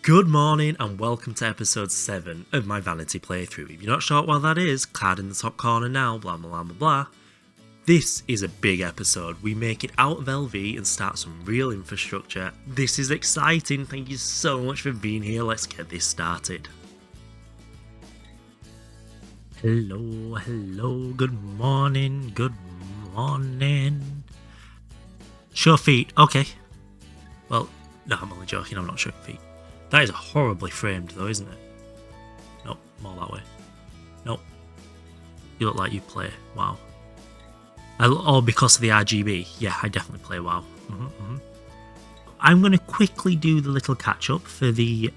Good morning and welcome to episode 7 of my Vanity playthrough. If you're not sure what that is, card in the top corner now, blah blah blah blah blah. This is a big episode. We make it out of LV and start some real infrastructure. This is exciting, thank you so much for being here, let's get this started. Hello, good morning. Sure feet, okay. Well, no, I'm only joking, I'm not sure feet. That is horribly framed though, isn't it? Nope, more that way. Nope. You look like you play WoW. Oh, because of the RGB. Yeah, I definitely play WoW. I'm going to quickly do the little catch up for the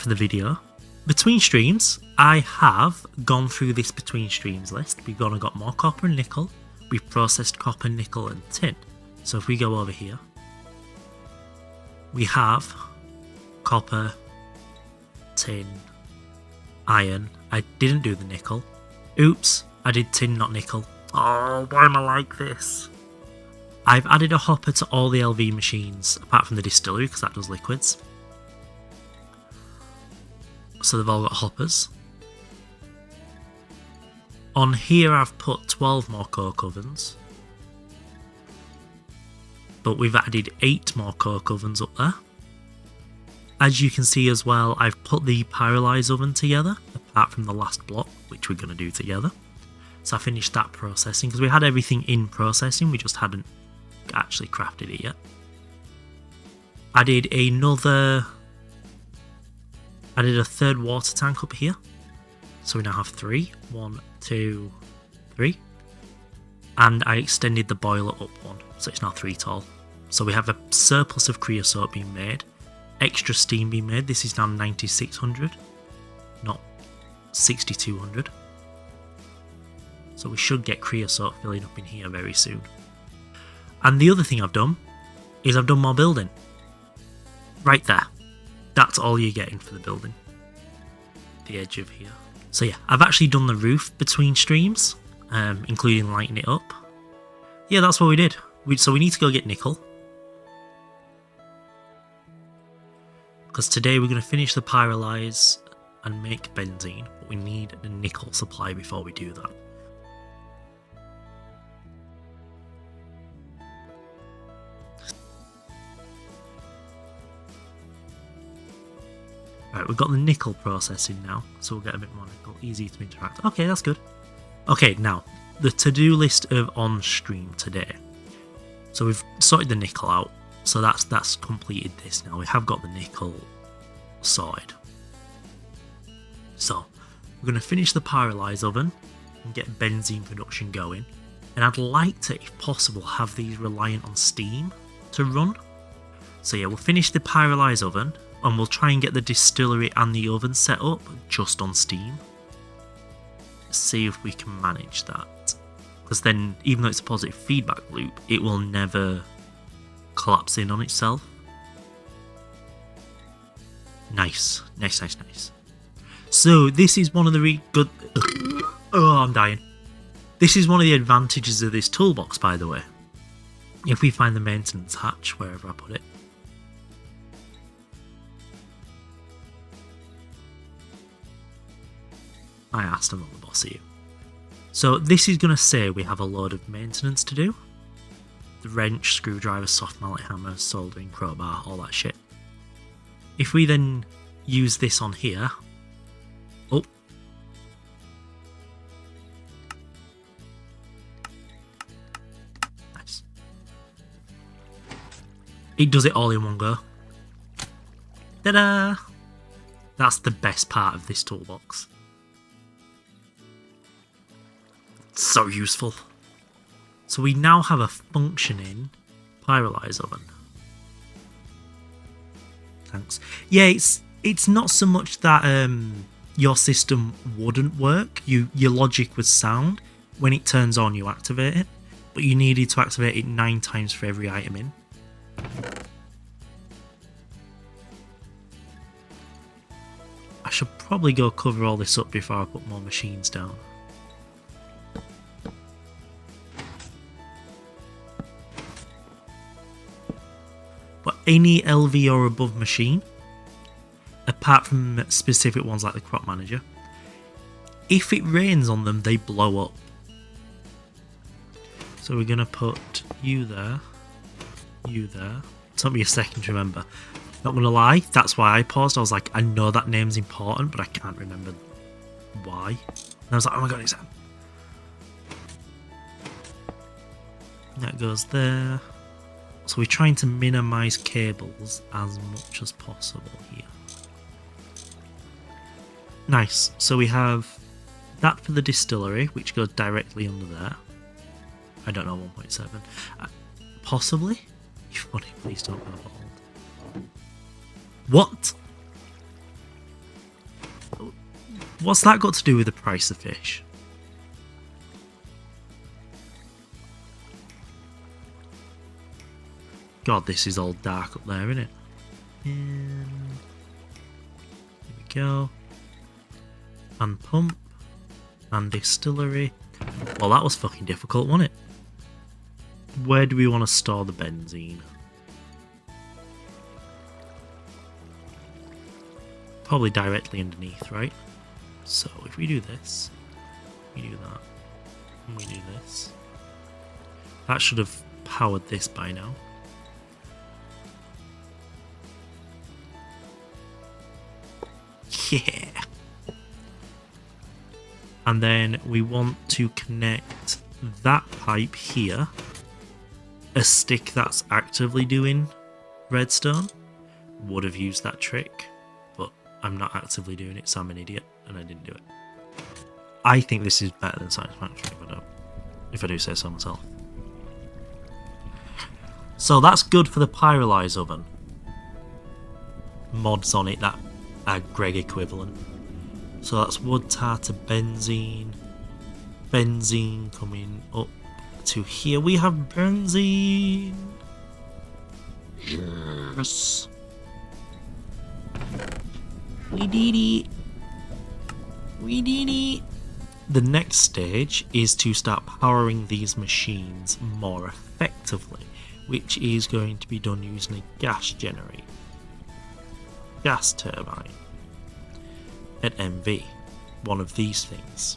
video. Between streams, I have gone through this between streams list. We've gone and got more copper and nickel. We've processed copper, nickel and tin. So if we go over here, we have copper, tin, iron. I didn't do the nickel. Oops, I did tin, not nickel. Oh, why am I like this? I've added a hopper to all the LV machines, apart from the distillery, because that does liquids. So they've all got hoppers. On here I've put 12 more coke ovens. But we've added 8 more coke ovens up there. As you can see as well, I've put the pyrolyze oven together, apart from the last block, which we're going to do together. So I finished that processing, because we had everything in processing, we just hadn't actually crafted it yet. Added a third water tank up here. So we now have 3. 1, 2, 3. And I extended the boiler up 1, so it's now 3 tall. So we have a surplus of creosote being made. Extra steam being made. This is now 9600, not 6200. So we should get creosote filling up in here very soon. And the other thing I've done is I've done more building. Right there. That's all you're getting for the building. The edge of here. So yeah, I've actually done the roof between streams, including lighting it up. Yeah, that's what we did. So we need to go get nickel. Because today we're going to finish the pyrolyze and make benzene, but we need a nickel supply before we do that. Right, we've got the nickel processing now, so we'll get a bit more nickel, easy to interact. Okay, that's good. Okay, now, the to-do list of on-stream today. So we've sorted the nickel out, so that's completed this now. We have got the nickel sorted. So, we're going to finish the pyrolyze oven and get benzene production going. And I'd like to, if possible, have these reliant on steam to run. So yeah, we'll finish the pyrolyze oven, and we'll try and get the distillery and the oven set up just on steam. See if we can manage that. Because then, even though it's a positive feedback loop, it will never collapse in on itself. Nice. So this is one of the oh, I'm dying. This is one of the advantages of this toolbox, by the way. If we find the maintenance hatch, wherever I put it. I asked, I'm not the boss of you. So this is going to say we have a load of maintenance to do. The wrench, screwdriver, soft mallet hammer, soldering, crowbar, all that shit. If we then use this on here... Oh. Nice. It does it all in one go. Ta-da! That's the best part of this toolbox. So useful. So we now have a functioning pyrolyze oven. Thanks. Yeah, it's not so much that your system wouldn't work. Your logic was sound. When it turns on, you activate it. But you needed to activate it 9 times for every item in. I should probably go cover all this up before I put more machines down. But any LV or above machine apart from specific ones like the crop manager. If it rains on them, they blow up. So we're going to put you there, you there. It took me a second to remember. Not going to lie, that's why I paused. I was like, I know that name's important, but I can't remember why. And I was like, oh my god, it's... That goes there. So we're trying to minimise cables as much as possible here. Nice. So we have that for the distillery, which goes directly under there. I don't know, 1.7. Possibly? If funny, please don't go hold. What? What's that got to do with the price of fish? God, this is all dark up there, isn't it? And here we go. And pump. And distillery. Well, that was fucking difficult, wasn't it? Where do we want to store the benzene? Probably directly underneath, right? So if we do this, we do that, and we do this. That should have powered this by now. Yeah. And then we want to connect that pipe here. A stick that's actively doing redstone would have used that trick, but I'm not actively doing it, so I'm an idiot and I didn't do it. I think this is better than Science Factory if I do say so myself. So that's good for the pyrolyze oven. Mods on it that are Greg equivalent. So that's wood tar to benzene. Benzene coming up to here. We have benzene. Yes. We did it. We did it. The next stage is to start powering these machines more effectively, which is going to be done using a gas generator. Gas turbine. At MV. One of these things.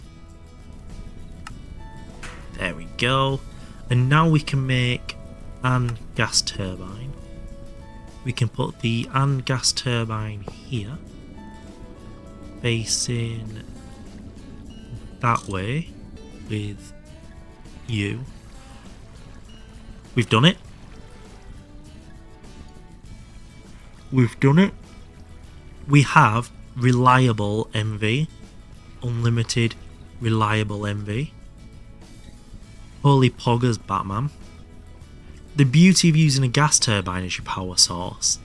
There we go. And now we can make an gas turbine. We can put the an gas turbine here. Facing that way with you. We've done it. We've done it. We have reliable MV. Unlimited reliable MV. Holy poggers, Batman. The beauty of using a gas turbine as your power source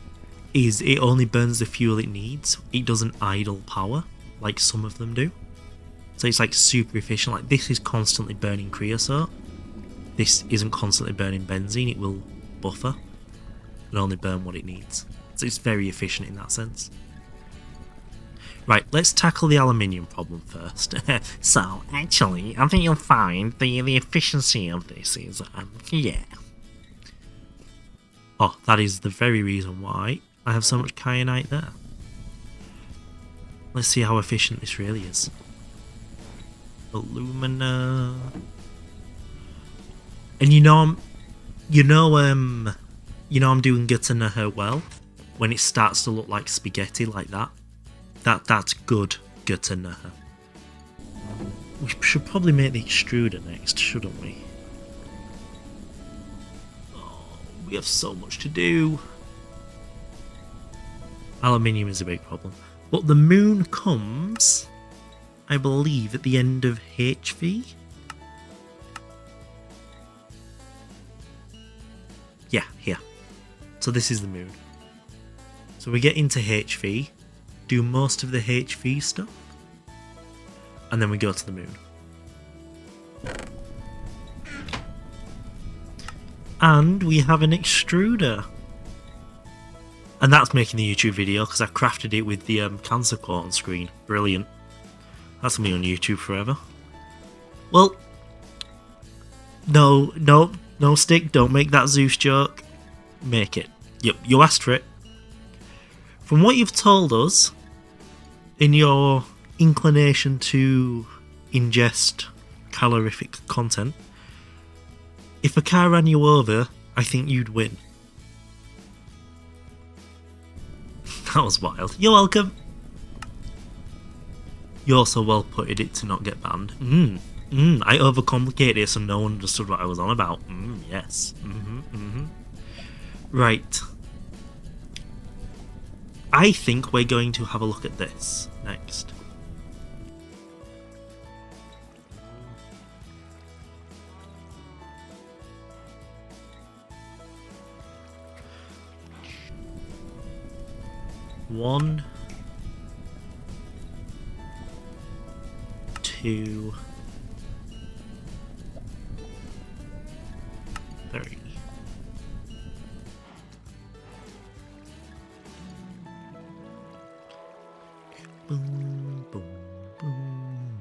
is it only burns the fuel it needs. It doesn't idle power like some of them do. So it's like super efficient. Like this is constantly burning creosote. This isn't constantly burning benzene. It will buffer and only burn what it needs. So it's very efficient in that sense. Right, let's tackle the aluminium problem first. So, actually, I think you'll find the efficiency of this is, yeah. Oh, that is the very reason why I have so much kyanite there. Let's see how efficient this really is. Alumina. And you know I'm doing Guttanaher well when it starts to look like spaghetti like that. That's good Guttanaher. We should probably make the extruder next, shouldn't we? Oh, we have so much to do. Aluminium is a big problem. But the moon comes, I believe, at the end of HV. Yeah, here. So this is the moon. So we get into HV. Do most of the HV stuff, and then we go to the moon. And we have an extruder. And that's making the YouTube video because I crafted it with the cancer quote on screen. Brilliant. That's going to be on YouTube forever. Well, no, Stick, don't make that Zeus joke. Make it. Yep, you asked for it. from what you've told us, in your inclination to ingest calorific content, if a car ran you over, I think you'd win. That was wild. You're welcome. You're so well putted it to not get banned. I overcomplicated it so no one understood what I was on about. Yes. Right. I think we're going to have a look at this next. One, two, three. Boom, boom, boom,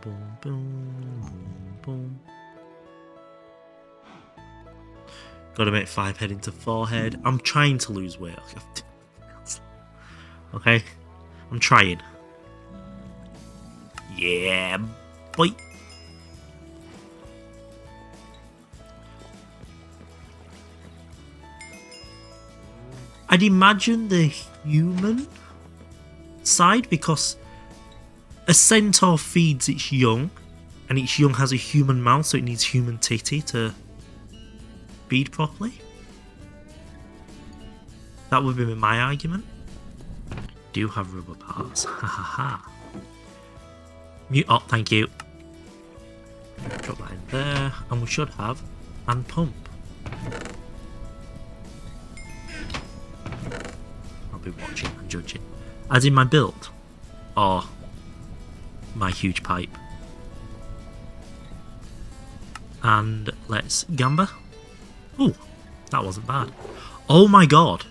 boom, boom, boom, boom. Gotta make 5 head into 4 head. I'm trying to lose weight. Okay? I'm trying. Yeah, boy. I'd imagine the human side, because a centaur feeds its young, and its young has a human mouth, so it needs human titty to feed properly. That would be my argument. Do have rubber parts. Ha ha ha. Mute. Oh, thank you. Drop that in there, and we should have and pump. I'll be watching and judging. As in my build, or my huge pipe. And let's gamba. Ooh, that wasn't bad. Oh my god.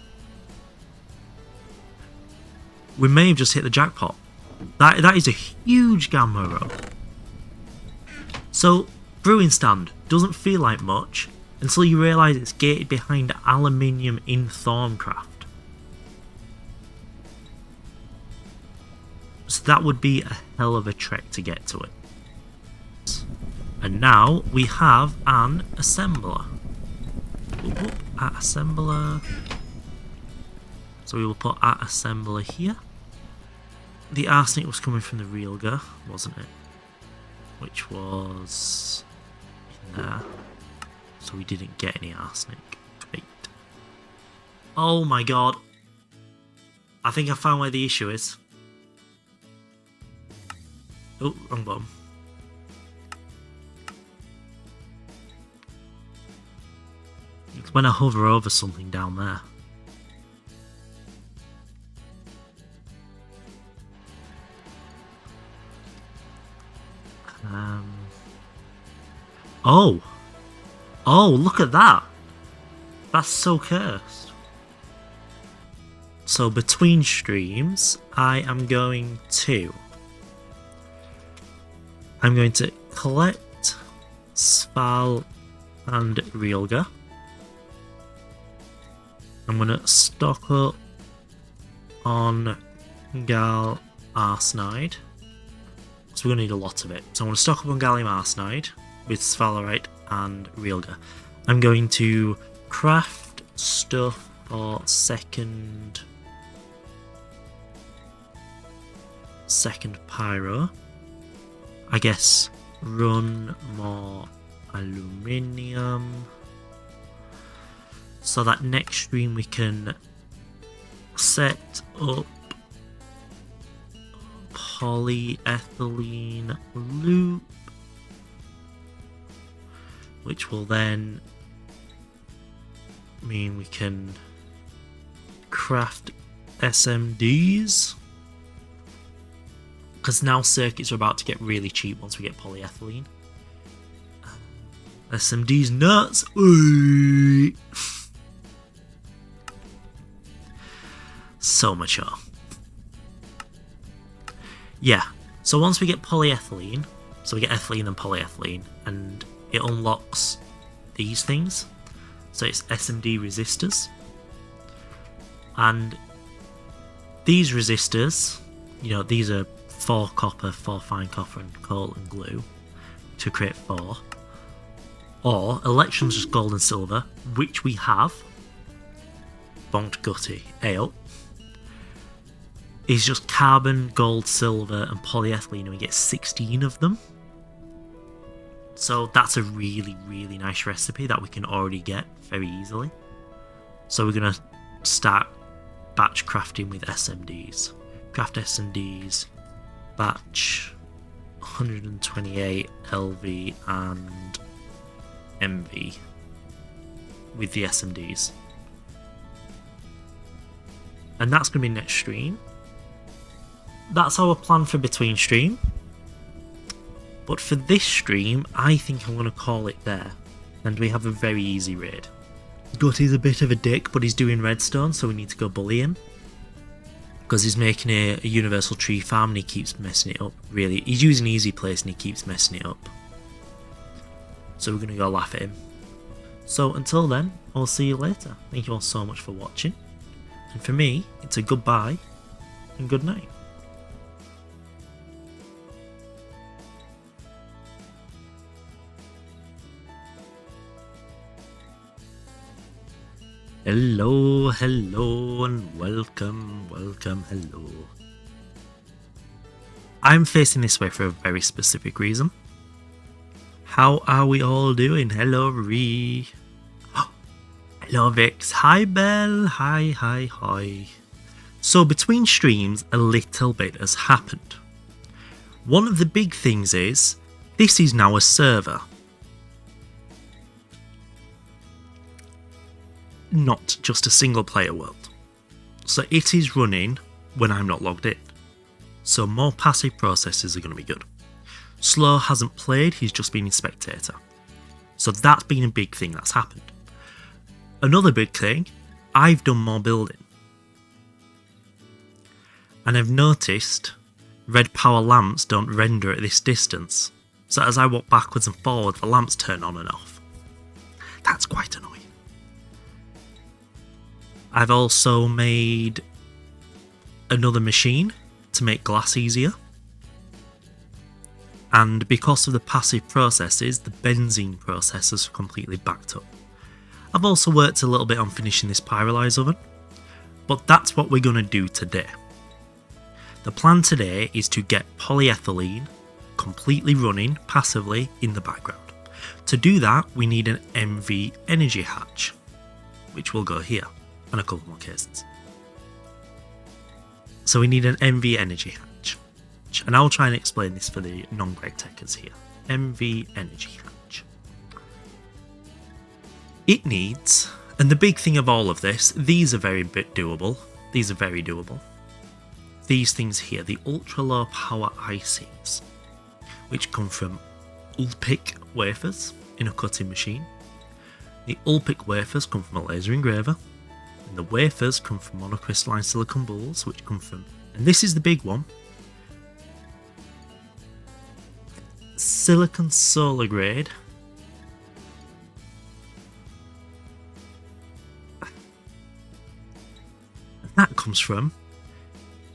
We may have just hit the jackpot. That is a huge gamma row. So, brewing stand doesn't feel like much until you realise it's gated behind aluminium in Thorncraft. So that would be a hell of a trek to get to it. And now we have an assembler. At assembler. So we will put at assembler here. The arsenic was coming from the Realga, wasn't it? Which was in there. So we didn't get any arsenic. Great. Oh my god. I think I found where the issue is. Oh, wrong button. It's when I hover over something down there. Oh, look at that. That's so cursed. So between streams, I'm going to collect Sval and Realga. I'm going to stock up on Gal Arsenide. So we're going to need a lot of it. So I'm going to stock up on gallium arsenide with sphalerite and Realga. I'm going to craft stuff for second pyro. I guess run more aluminium. So that next stream we can set up polyethylene loop, which will then mean we can craft SMDs, because now circuits are about to get really cheap once we get polyethylene. SMDs nuts. Ooh. So mature. Yeah, so once we get polyethylene, so we get ethylene and polyethylene, and it unlocks these things. So it's SMD resistors. And These resistors, these are 4 copper, 4 fine copper and coal and glue to create 4. Or electrons just gold and silver, which we have. Bonked Gutty, ale. Is just carbon, gold, silver and polyethylene, and we get 16 of them. So that's a really, really nice recipe that we can already get very easily. So we're going to start batch crafting with SMDs. Craft SMDs, batch 128 LV and MV with the SMDs. And that's going to be next stream. That's our plan for between stream. But for this stream, I think I'm going to call it there. And we have a very easy raid. Gutty's a bit of a dick, but he's doing redstone, so we need to go bully him. Because he's making a universal tree farm and he keeps messing it up. Really, he's using easy place and he keeps messing it up. So we're going to go laugh at him. So until then, I'll see you later. Thank you all so much for watching. And for me, it's a goodbye and good night. Hello, hello, and welcome, hello. I'm facing this way for a very specific reason. How are we all doing? Hello, Ree. Oh, hello, Vix. Hi, Belle. Hi. So between streams, a little bit has happened. One of the big things is, this is now a server. Not just a single player world. So it is running when I'm not logged in. So more passive processes are going to be good. Slow hasn't played, he's just been a spectator. So that's been a big thing that's happened. Another big thing, I've done more building. And I've noticed red power lamps don't render at this distance. So as I walk backwards and forward, the lamps turn on and off. That's quite annoying. I've also made another machine to make glass easier. And because of the passive processes, the benzene process is completely backed up. I've also worked a little bit on finishing this pyrolyze oven, but that's what we're going to do today. The plan today is to get polyethylene completely running passively in the background. To do that, we need an MV energy hatch, which will go here. And a couple more cases. So we need an MV energy hatch. And I'll try and explain this for the non-Greg techers here. MV energy hatch. It needs, and the big thing of all of this, these are very doable. These are very doable. These things here, the ultra low power ICs, which come from Ulpic wafers in a cutting machine. The Ulpic wafers come from a laser engraver. And the wafers come from monocrystalline silicon balls, which come from, and this is the big one, silicon solar grade. And that comes from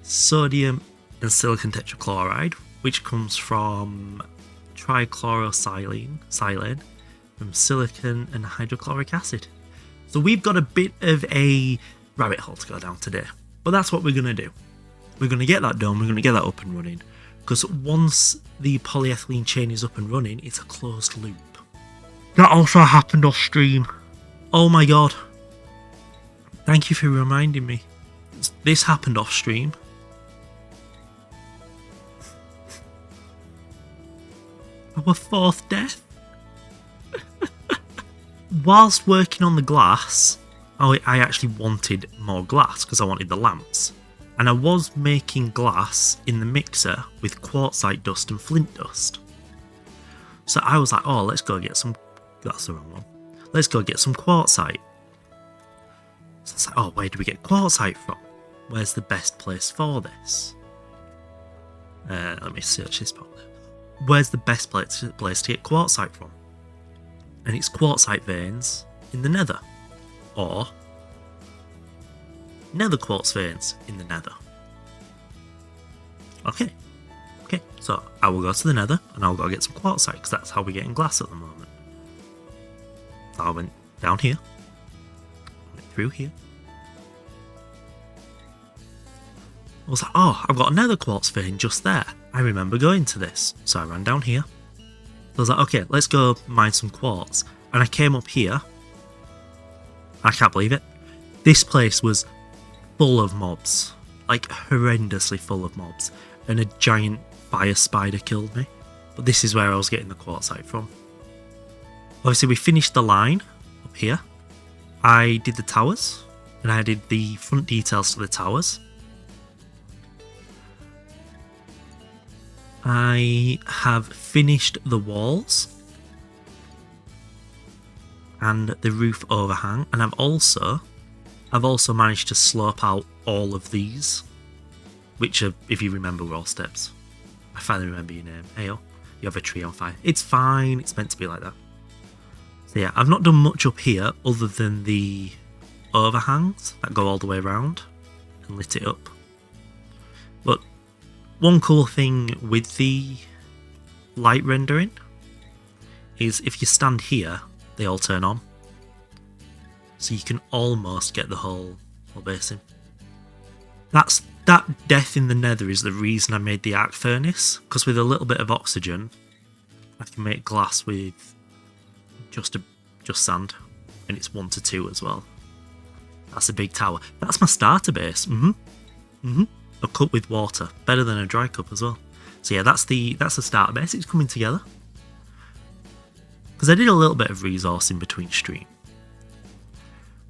sodium and silicon tetrachloride, which comes from trichlorosilane, from silicon and hydrochloric acid. So we've got a bit of a rabbit hole to go down today. But that's what we're going to do. We're going to get that done, we're going to get that up and running. Because once the polyethylene chain is up and running, it's a closed loop. That also happened off stream. Oh my god. Thank you for reminding me. This happened off stream. Our 4th death. Whilst working on the glass, I actually wanted more glass because I wanted the lamps. And I was making glass in the mixer with quartzite dust and flint dust. So I was like, oh, let's go get some... That's the wrong one. Let's go get some quartzite. So it's like, oh, where do we get quartzite from? Where's the best place for this? Let me search this properly. Where's the best place to get quartzite from? And it's quartzite veins in the nether. Or nether quartz veins in the nether. So I will go to the nether and I'll go get some quartzite because that's how we're getting glass at the moment. So I went down here, went through here. I was like, oh, I've got another quartz vein just there. I remember going to this. So I ran down here. I was like, okay, let's go mine some quartz. And I came up here. I can't believe it. This place was full of mobs. Like, horrendously full of mobs. And a giant fire spider killed me. But this is where I was getting the quartzite from. Obviously, we finished the line up here. I did the towers. And I did the front details to the towers. I have finished the walls and the roof overhang, and I've also managed to slope out all of these, which are, if you remember, were all steps. I finally remember your name. Heyo, you have a tree on fire. It's fine, it's meant to be like that. So yeah, I've not done much up here other than the overhangs that go all the way around and lit it up. But one cool thing with the light rendering is if you stand here, they all turn on. So you can almost get the whole basin. That death in the nether is the reason I made the arc furnace, because with a little bit of oxygen, I can make glass with just sand, and it's 1 to 2 as well. That's a big tower. That's my starter base. A cup with water, better than a dry cup as well. So yeah, that's the starter base. It's coming together. Because I did a little bit of resourcing between stream.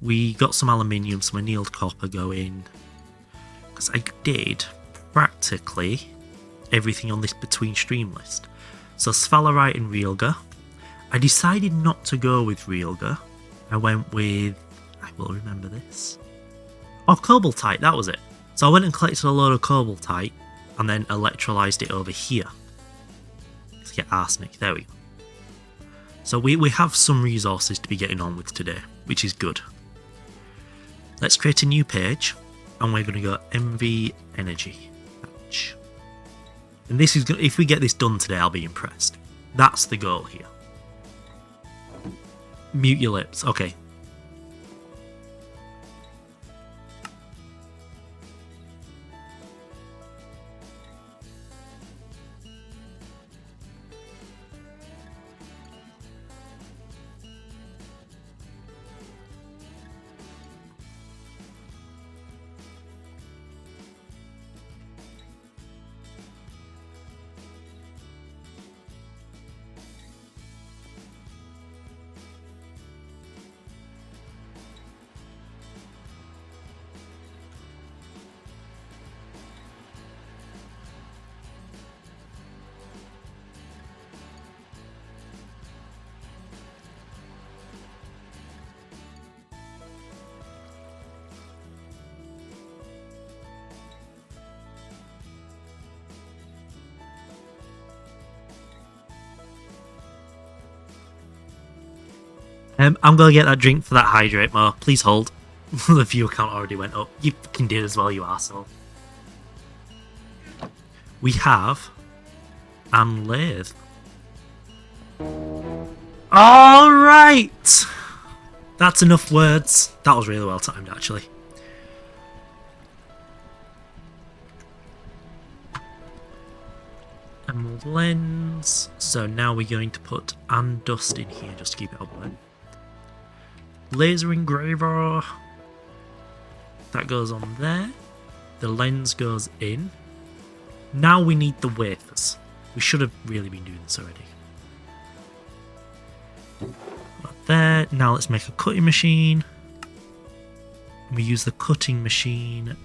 We got some aluminium, some annealed copper going. Because I did practically everything on this between stream list. So sphalerite and realgar. I decided not to go with realgar. I went with, I will remember this. Oh, cobaltite, that was it. So I went and collected a load of cobaltite and then electrolyzed it over here to get arsenic. There we go. So we have some resources to be getting on with today, which is good. Let's create a new page and we're going to go MV Energy Patch. And this is gonna, if we get this done today, I'll be impressed. That's the goal here. Mute your lips. Okay. I'm going to get that drink for that hydrate more. Please hold. The viewer count already went up. You fucking did as well, you arsehole. We have and lathe. Alright! That's enough words. That was really well timed, actually. Emerald lens. So now we're going to put and dust in here just to keep it open. Laser engraver. That goes on there. The lens goes in. Now we need the wafers. We should have really been doing this already. Right there. Now let's make a cutting machine. We use the cutting machine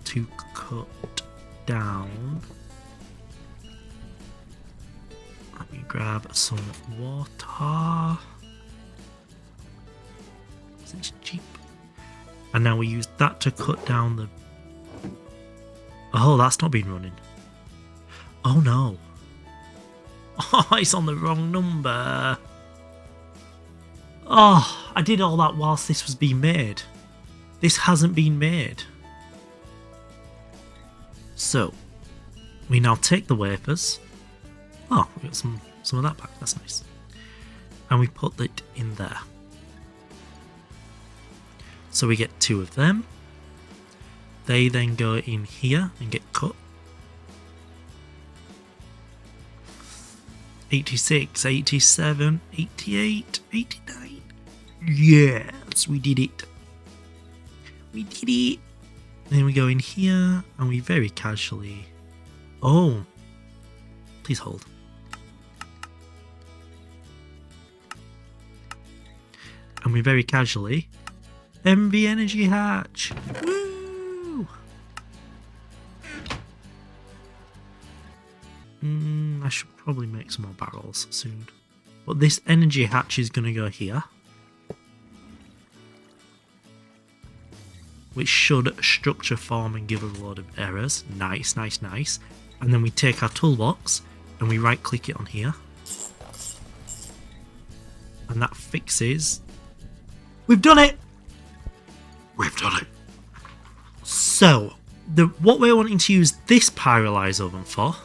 to cut down. Let me grab some water. It's cheap. And now we use that to cut down the... Oh, that's not been running. Oh no. Oh, it's on the wrong number. Oh, I did all that whilst this was being made. This hasn't been made. So, We now take the wafers. Oh, we got some of that back. That's nice. And we put it in there. So we get 2 of them. They then go in here and get cut. 86, 87, 88, 89. Yes, we did it. We did it. Then we go in here and we very casually... Oh, please hold. And we very casually... MV Energy Hatch! Woo! I should probably make some more barrels soon. But this energy hatch is going to go here. Which should structure form and give us a load of errors. Nice, nice, nice. And then we take our toolbox and we right click it on here. And that fixes... We've done it! We've done it! So, what we're wanting to use this pyrolyze oven for,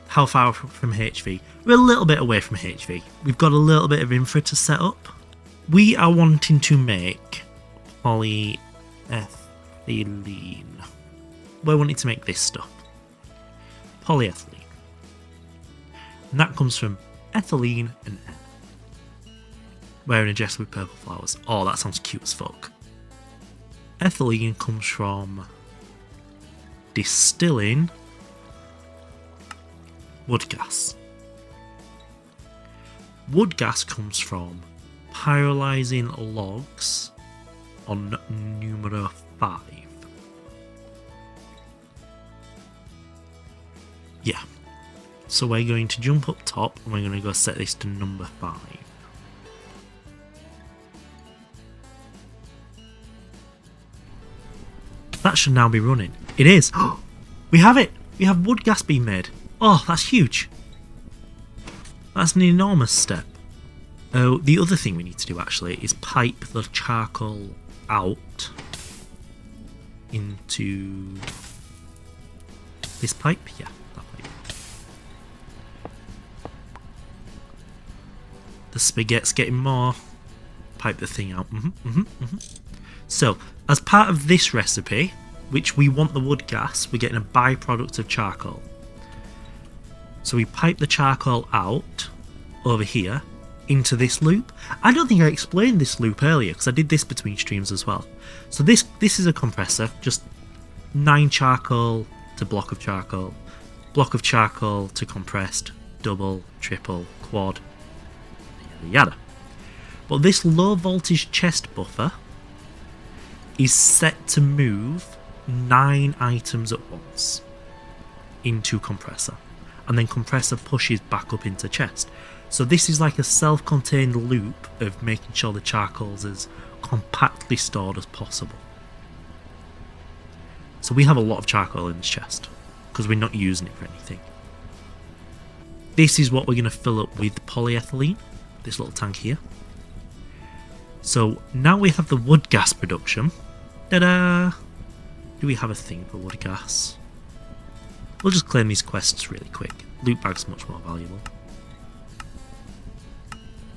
how far from HV? We're a little bit away from HV. We've got a little bit of infra to set up. We are wanting to make polyethylene. We're wanting to make this stuff. Polyethylene. And that comes from ethylene and eth. Wearing a dress with purple flowers. Oh, that sounds cute as fuck. Ethylene comes from distilling wood gas. Wood gas comes from pyrolyzing logs on numero 5. Yeah. So we're going to jump up top and we're going to go set this to number 5. That should now be running. It is. We have it. We have wood gas being made. Oh, that's huge. That's an enormous step. Oh, the other thing we need to do actually is pipe the charcoal out into this pipe. Yeah, that pipe. The spaghetti's getting more. Pipe the thing out. So, as part of this recipe, which we want the wood gas, we're getting a byproduct of charcoal. So we pipe the charcoal out over here into this loop. I don't think I explained this loop earlier because I did this between streams as well. So this is a compressor, just 9 charcoal to block of charcoal to compressed, double, triple, quad, yada yada. But this low voltage chest buffer is set to move 9 items at once into compressor, and then compressor pushes back up into chest. So this is like a self-contained loop of making sure the charcoal's as compactly stored as possible. So we have a lot of charcoal in this chest because we're not using it for anything. This is what we're going to fill up with polyethylene, this little tank here. So now we have the wood gas production. Ta-da! Do we have a thing for wood gas? We'll just claim these quests really quick. Loot bag's much more valuable.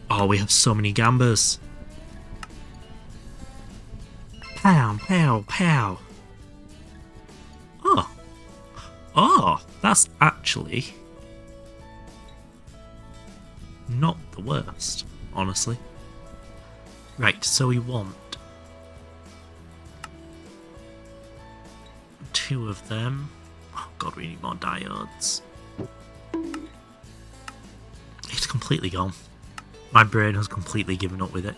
Oh, we have so many gambas. Pow, pow, pow. Oh. Oh, that's actually not the worst, honestly. Right, so we want 2 of them. Oh god, we need more diodes. It's completely gone. My brain has completely given up with it.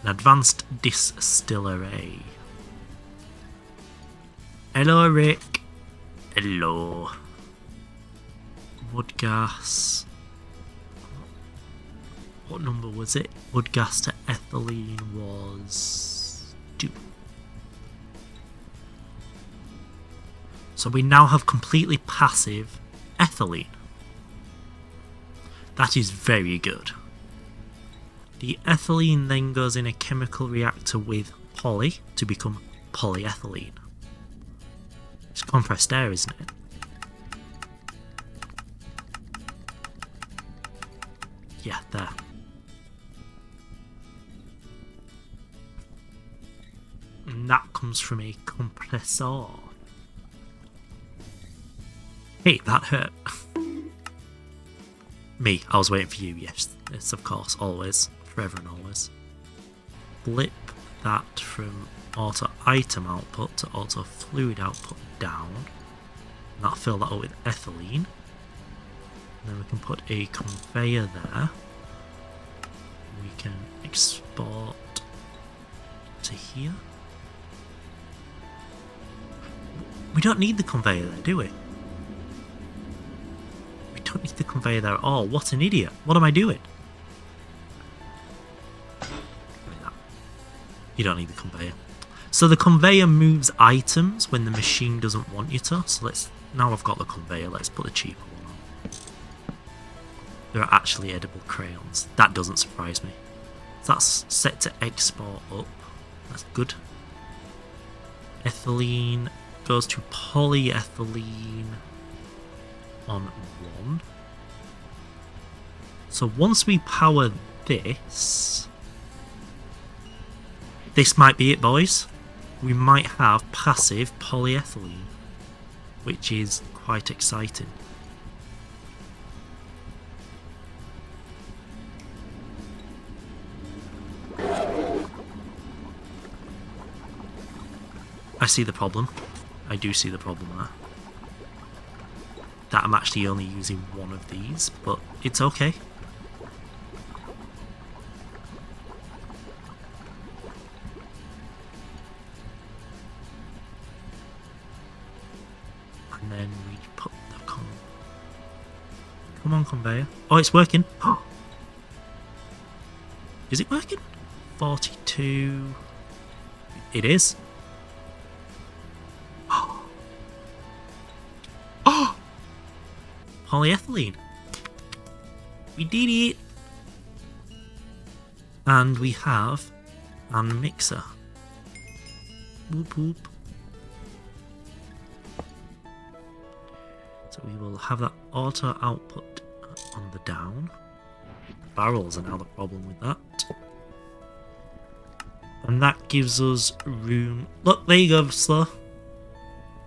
An advanced distillery. Hello, Rick. Hello. Wood gas. What number was it? Wood gas to ethylene was 2. So we now have completely passive ethylene. That is very good. The ethylene then goes in a chemical reactor with poly to become polyethylene. It's compressed air, isn't it? Yeah, there. And that comes from a compressor. Hey, that hurt. Me, I was waiting for you, yes. Yes, of course, always. Forever and always. Flip that from auto item output to auto fluid output down. And that'll fill that up with ethylene. And then we can put a conveyor there. We can export to here. We don't need the conveyor there, do we? We don't need the conveyor there at all. What an idiot. What am I doing? You don't need the conveyor. So the conveyor moves items when the machine doesn't want you to. So now I've got the conveyor, let's put the cheaper one on. There are actually edible crayons. That doesn't surprise me. So that's set to export up. That's good. Ethylene goes to polyethylene on 1. So once we power this might be it, boys. We might have passive polyethylene, which is quite exciting. I see the problem. I do see the problem there. That I'm actually only using one of these, but it's okay. And then we put the come on, conveyor. Oh, it's working. Is it working? 42. It is. Polyethylene. We did it. And we have a mixer. Whoop whoop. So we will have that auto output on the down. Barrels are now the problem with that. And that gives us room. Look, there you go, Slow.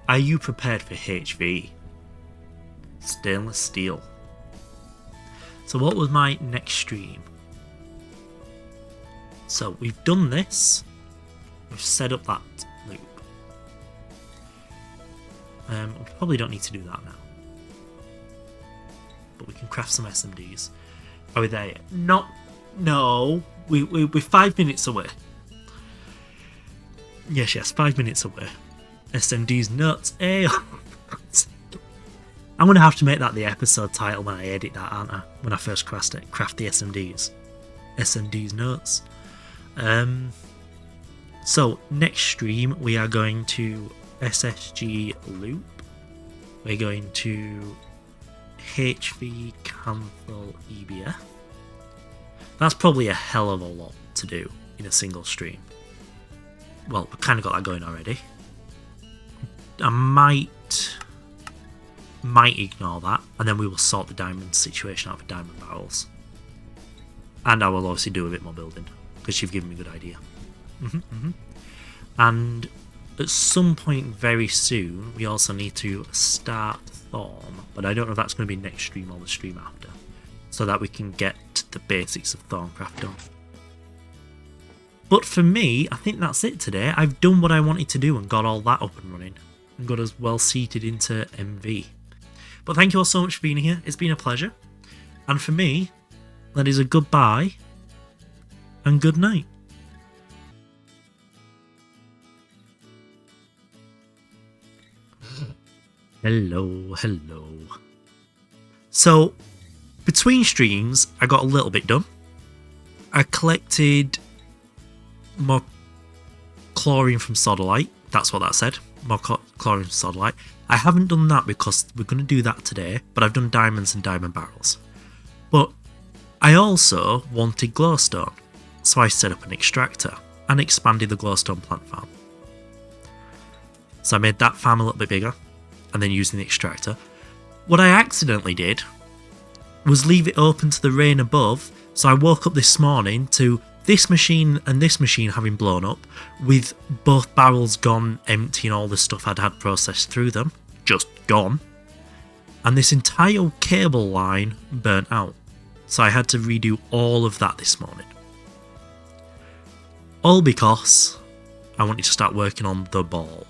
Are you prepared for HV? Stainless steel. So what was my next stream? So we've done this. We've set up that loop. We probably don't need to do that now. But we can craft some SMDs. Are we there yet? No. We're 5 minutes away. Yes, 5 minutes away. SMDs nuts. Hey. I'm going to have to make that the episode title when I edit that, aren't I? When I first craft the SMDs. SMDs nuts. So, next stream we are going to SSG loop. We're going to HV cancel EBF. That's probably a hell of a lot to do in a single stream. Well, we've kind of got that going already. I might ignore that, and then we will sort the diamond situation out for diamond barrels. And I will obviously do a bit more building, because you've given me a good idea. And at some point very soon, we also need to start Thorn, but I don't know if that's going to be next stream or the stream after, so that we can get the basics of Thorncraft done. But for me, I think that's it today. I've done what I wanted to do and got all that up and running, and got us well seated into MV. But thank you all so much for being here. It's been a pleasure. And for me, that is a goodbye and good night. Hello. So, between streams, I got a little bit done. I collected more chlorine from sodalite. That's what that said. More chlorine from sodalite. I haven't done that because we're going to do that today, but I've done diamonds and diamond barrels. But I also wanted glowstone, so I set up an extractor and expanded the glowstone plant farm. So I made that farm a little bit bigger, and then using the extractor. What I accidentally did was leave it open to the rain above. So I woke up this morning to this machine and this machine having blown up, with both barrels gone empty and all the stuff I'd had processed through them just gone. And this entire cable line burnt out. So I had to redo all of that this morning. All because I wanted to start working on the ball.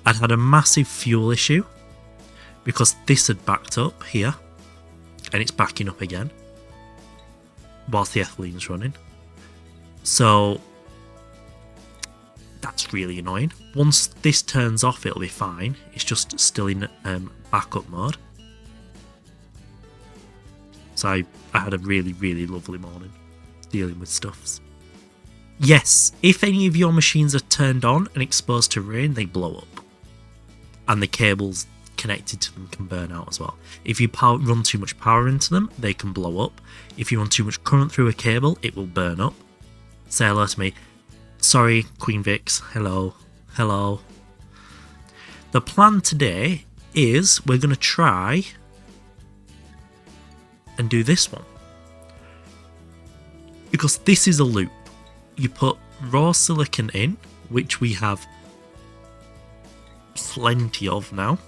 I'd had a massive fuel issue because this had backed up here and it's backing up again whilst the ethylene's running. So that's really annoying. Once this turns off, it'll be fine. It's just still in backup mode. So I had a really, really lovely morning dealing with stuffs. Yes, if any of your machines are turned on and exposed to rain, they blow up. And the cables connected to them can burn out as well. If you run too much power into them, they can blow up. If you run too much current through a cable, it will burn up. Say hello to me. Sorry, Queen Vix. Hello. Hello. The plan today is we're going to try and do this one. Because this is a loop. You put raw silicon in, which we have plenty of now.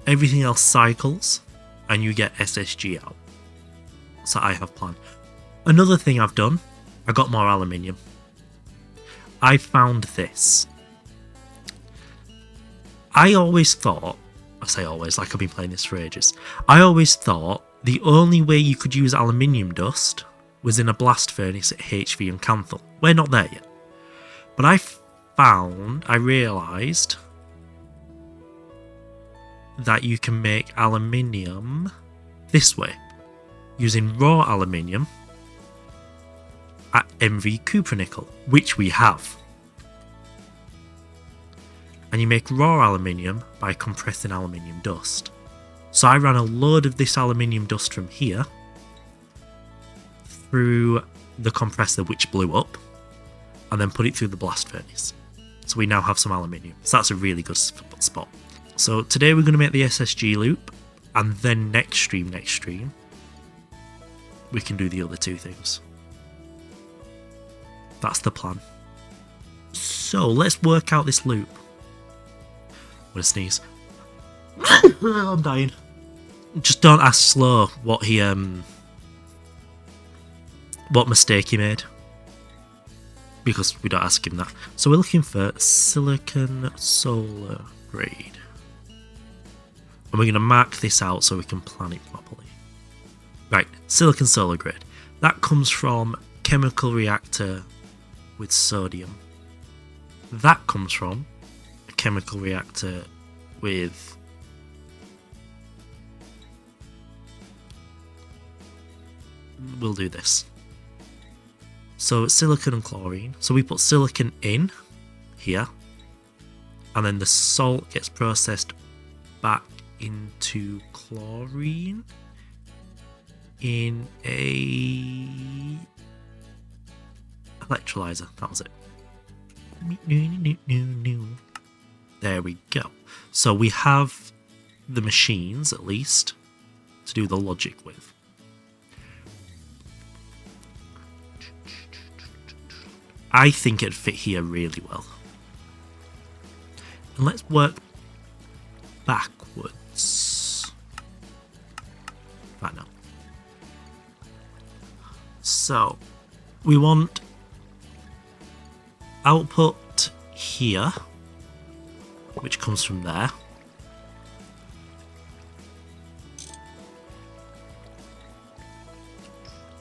Everything else cycles, and you get SSG out. So I have planned. Another thing I've done, I got more aluminium. I found this. I always thought, I say always, like I've been playing this for ages. I always thought the only way you could use aluminium dust was in a blast furnace at HV and Canthal. We're not there yet. But I realised that you can make aluminium this way, using raw aluminium at MV Cupronickel, which we have. And you make raw aluminium by compressing aluminium dust. So I ran a load of this aluminium dust from here through the compressor, which blew up, and then put it through the blast furnace. So we now have some aluminium. So that's a really good spot. So today we're going to make the SSG loop, and then next stream, we can do the other two things. That's the plan. So let's work out this loop. I'm going to sneeze. I'm dying. Just don't ask Slow what mistake he made, because we don't ask him that. So we're looking for silicon solar grade, and we're going to mark this out so we can plan it properly. Right, silicon solar grade. That comes from chemical reactor with sodium. That comes from a chemical reactor with we'll do this. So it's silicon and chlorine. So we put silicon in here, and then the salt gets processed back into chlorine in a electrolyzer. That was it. There we go. So we have the machines, at least, to do the logic with. I think it'd fit here really well. And let's work backwards. Right now. So, we want output here, which comes from there.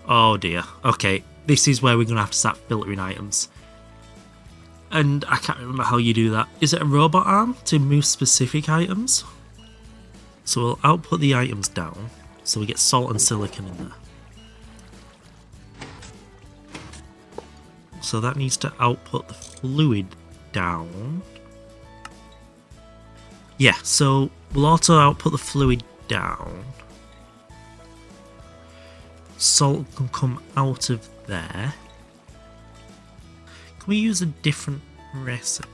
Oh dear. Okay, this is where we're going to have to start filtering items. And I can't remember how you do that. Is it a robot arm to move specific items? So we'll output the items down, so we get salt and silicon in there. So that needs to output the fluid down. Yeah, so we'll also output the fluid down. Salt can come out of there. Can we use a different recipe?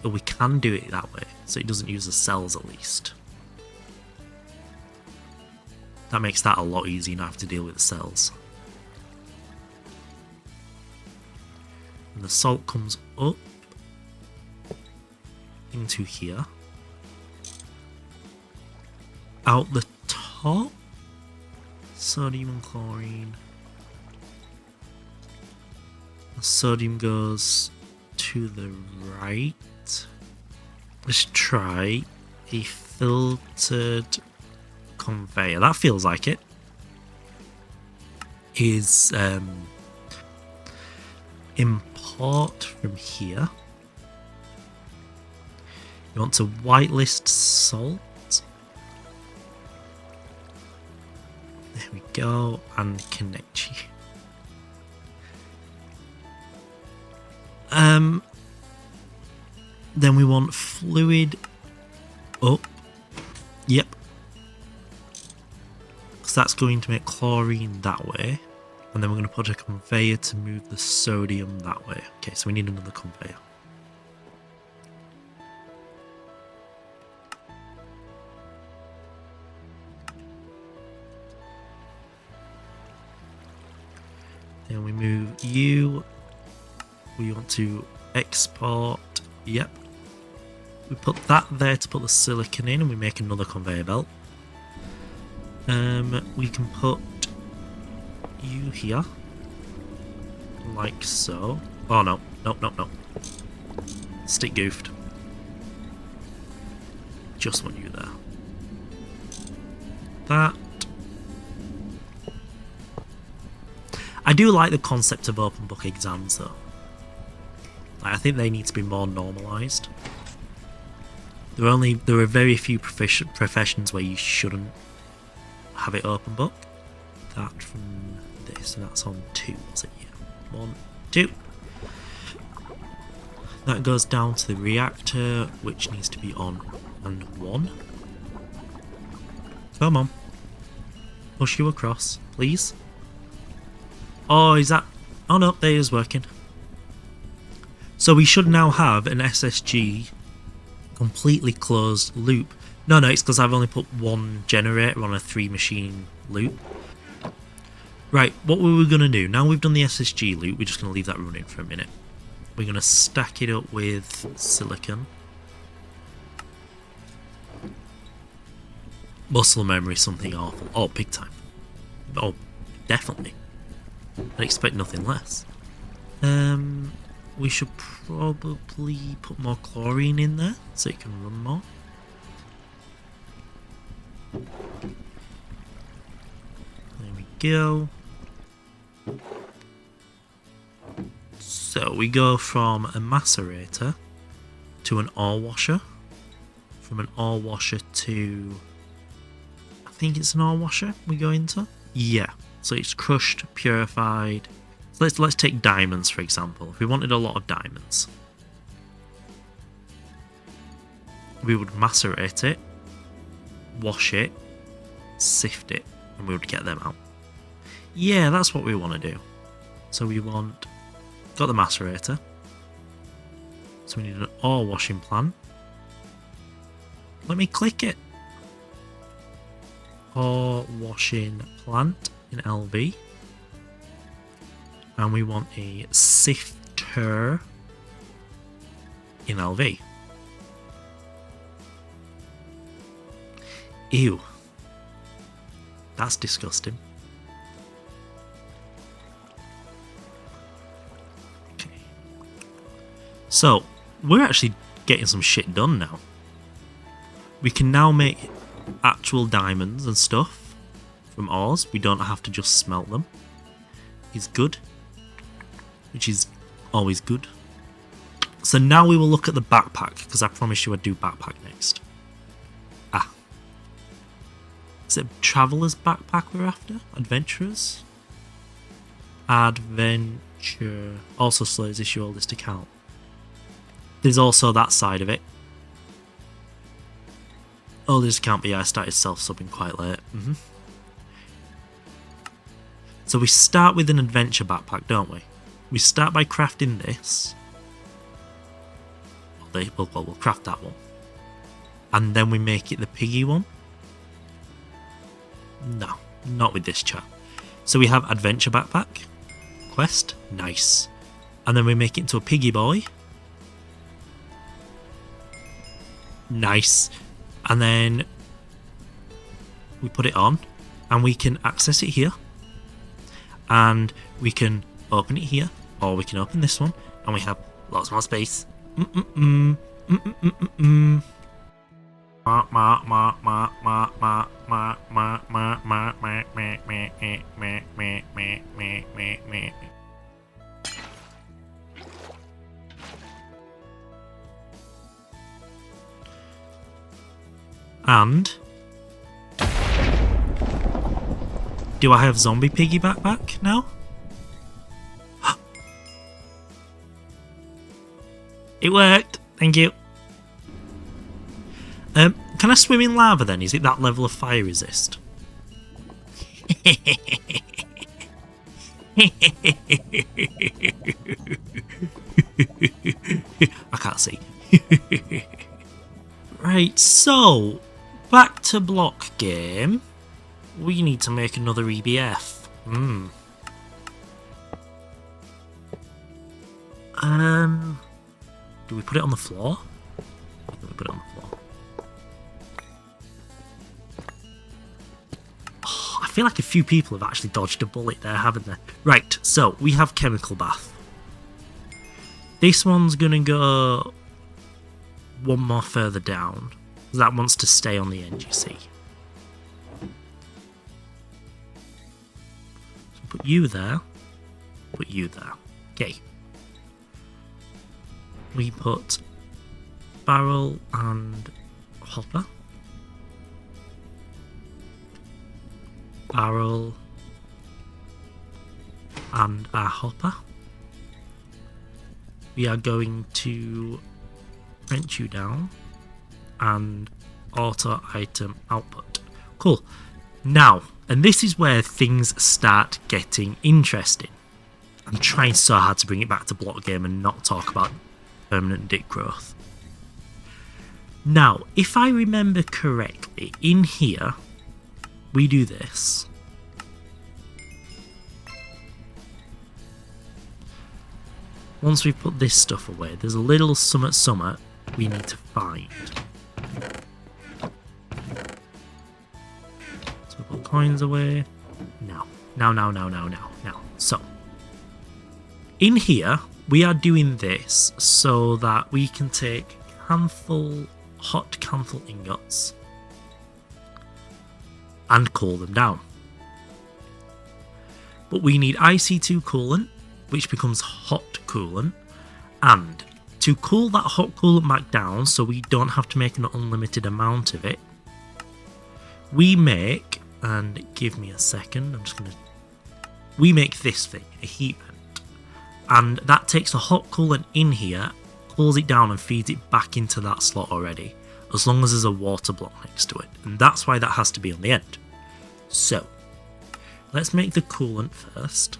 Or we can do it that way, so it doesn't use the cells at least. That makes that a lot easier, not have to deal with the cells. And the salt comes up into here. Out the top. Sodium and chlorine. The sodium goes to the right. Let's try a filtered conveyor. That feels like it. Is import from here. You want to whitelist salt. There we go, and connect you. Then we want fluid up. Yep. Because that's going to make chlorine that way. And then we're going to put a conveyor to move the sodium that way. Okay, so we need another conveyor. Then we move you. We want to export. Yep. We put that there to put the silicon in, and we make another conveyor belt. We can put you here, like so. Oh no, no. Stick goofed. Just want you there. That. I do like the concept of open book exams though. I think they need to be more normalised. There are very few professions where you shouldn't have it open book. That from this, and that's on 2, was it? Yeah. 1, 2. That goes down to the reactor, which needs to be on and 1. Come on. Push you across, please. Oh, is that... Oh no, there it is working. So we should now have an SSG completely closed loop. No, it's because I've only put one generator on a 3-machine loop. Right, what were we going to do? Now we've done the SSG loop, we're just going to leave that running for a minute. We're going to stack it up with silicon. Muscle memory, something awful. Oh, big time. Oh, definitely. I expect nothing less. We should probably put more chlorine in there so it can run more. There we go. So we go from a macerator to an ore washer. From an ore washer to... I think it's an ore washer we go into? Yeah. So it's crushed, purified. So let's take diamonds for example. If we wanted a lot of diamonds, we would macerate it, wash it, sift it, and we would get them out. Yeah, that's what we want to do. So we want... Got the macerator. So we need an ore washing plant. Let me click it. Ore washing plant in LV. And we want a sifter in LV. Ew. That's disgusting. Okay. So, we're actually getting some shit done now. We can now make actual diamonds and stuff from ores. We don't have to just smelt them. It's good. Which is always good. So now we will look at the backpack, because I promised you I'd do backpack next. Ah. Is it Traveller's backpack we're after? Adventurers? Adventure. Also slows this your oldest account. There's also that side of it. Oldest account, but yeah, I started self-subbing quite late. So we start with an adventure backpack, don't we? We start by crafting this. We'll craft that one. And then we make it the piggy one. No, not with this chat. So we have Adventure Backpack. Quest. Nice. And then we make it into a piggy boy. Nice. And then we put it on. And we can access it here. And we can open it here. Or we can open this one. And we have lots more space. And do I have zombie piggy backpack now? It worked. Thank you. Can I swim in lava then? Is it that level of fire resist? I can't see. Right, so back to block game. We need to make another EBF. Do we put it on the floor? I think we put it on the floor. Oh, I feel like a few people have actually dodged a bullet there, haven't they? Right, so we have chemical bath. This one's gonna go one more further down. That wants to stay on the end, you see. So put you there. Put you there. Okay. We put barrel and hopper. Barrel and a hopper. We are going to wrench you down and auto item output. Cool. Now, and this is where things start getting interesting. I'm trying so hard to bring it back to block game and not talk about permanent dick growth. Now, if I remember correctly, in here, we do this. Once we've put this stuff away, there's a little summit we need to find. So we put coins away. Now. So, in here, we are doing this so that we can take hot camphor ingots and cool them down. But we need IC2 coolant, which becomes hot coolant, and to cool that hot coolant back down so we don't have to make an unlimited amount of it, we make, and give me a second, we make this thing, a heat vent. And that takes the hot coolant in here, cools it down and feeds it back into that slot already, as long as there's a water block next to it. And that's why that has to be on the end. So, let's make the coolant first.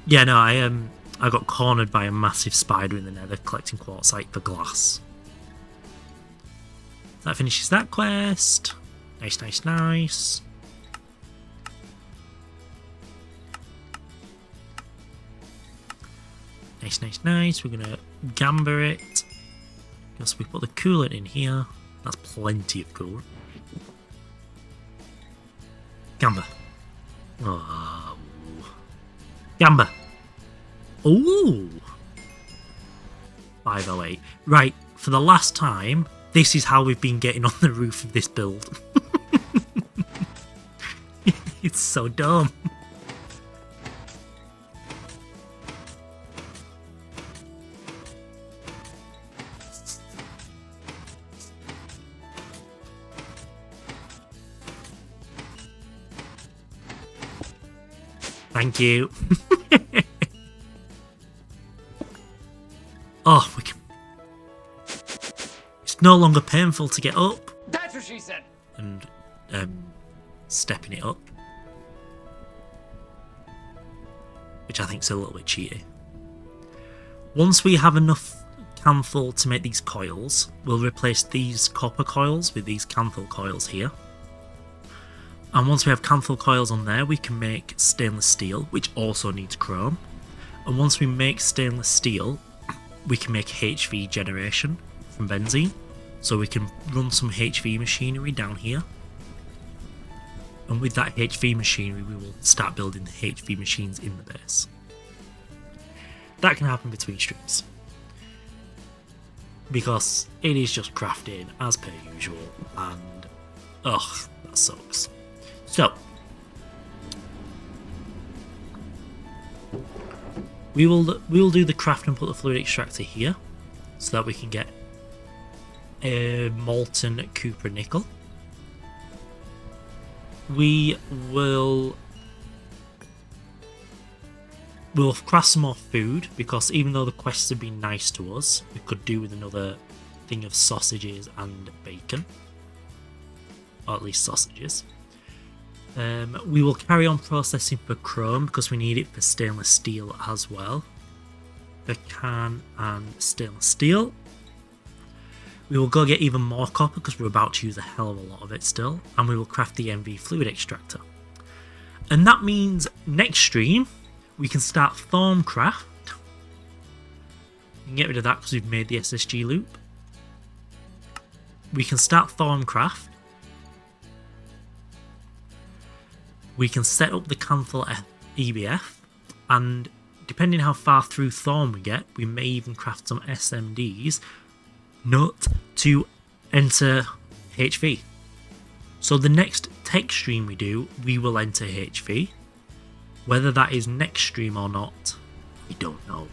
Yeah, no, I got cornered by a massive spider in the nether collecting quartzite for glass. That finishes that quest. Nice. Nice. We're gonna gamber it. So we put the coolant in here. That's plenty of coolant. Gamber. Oh. Gamber. Ooh. 508. Right, for the last time, this is how we've been getting on the roof of this build. It's so dumb. Thank you. Oh, we can. It's no longer painful to get up. That's what she said. And stepping it up, which I think is a little bit cheaty. Once we have enough camphor to make these coils, we'll replace these copper coils with these camphor coils here. And once we have cantho coils on there, we can make stainless steel, which also needs chrome. And once we make stainless steel, we can make HV generation from benzene. So we can run some HV machinery down here. And with that HV machinery, we will start building the HV machines in the base. That can happen between streams, because it is just crafting as per usual, and ugh, that sucks. So we will do the craft and put the fluid extractor here, so that we can get a molten copper nickel. We'll craft some more food, because even though the quests have been nice to us, we could do with another thing of sausages and bacon, or at least sausages. We will carry on processing for chrome, because we need it for stainless steel as well. The can and stainless steel. We will go get even more copper, because we're about to use a hell of a lot of it still, and we will craft the MV fluid extractor. And that means next stream we can start Thorncraft. We can get rid of that because we've made the SSG loop. We can start Thorncraft. We can set up the Canthal EBF, and depending how far through Thorn we get, we may even craft some SMDs not to enter HV. So the next tech stream we do, we will enter HV. Whether that is next stream or not, we don't know.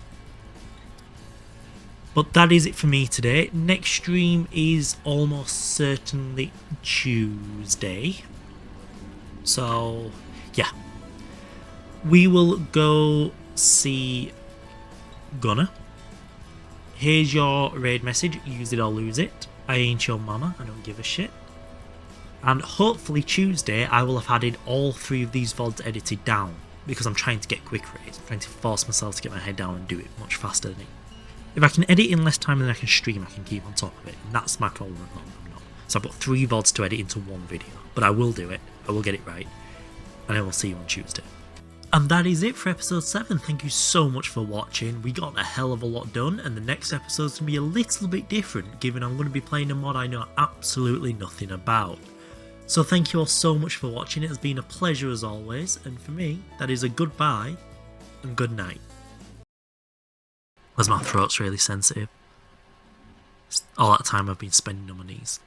But that is it for me today. Next stream is almost certainly Tuesday. So, yeah. We will go see Gunner. Here's your raid message. Use it or lose it. I ain't your mama. I don't give a shit. And hopefully Tuesday I will have added all 3 of these VODs edited down, because I'm trying to get quick raids. I'm trying to force myself to get my head down and do it much faster than it. If I can edit in less time than I can stream, I can keep on top of it. And that's my problem at the moment. I'm not. So I've got 3 VODs to edit into 1 video. But I will do it. I will get it right. And I will see you on Tuesday. And that is it for episode 7. Thank you so much for watching. We got a hell of a lot done, and the next episode's going to be a little bit different, given I'm going to be playing a mod I know absolutely nothing about. So thank you all so much for watching. It has been a pleasure as always, and for me, that is a goodbye and good night. Because my throat's really sensitive. All that time I've been spending on my knees.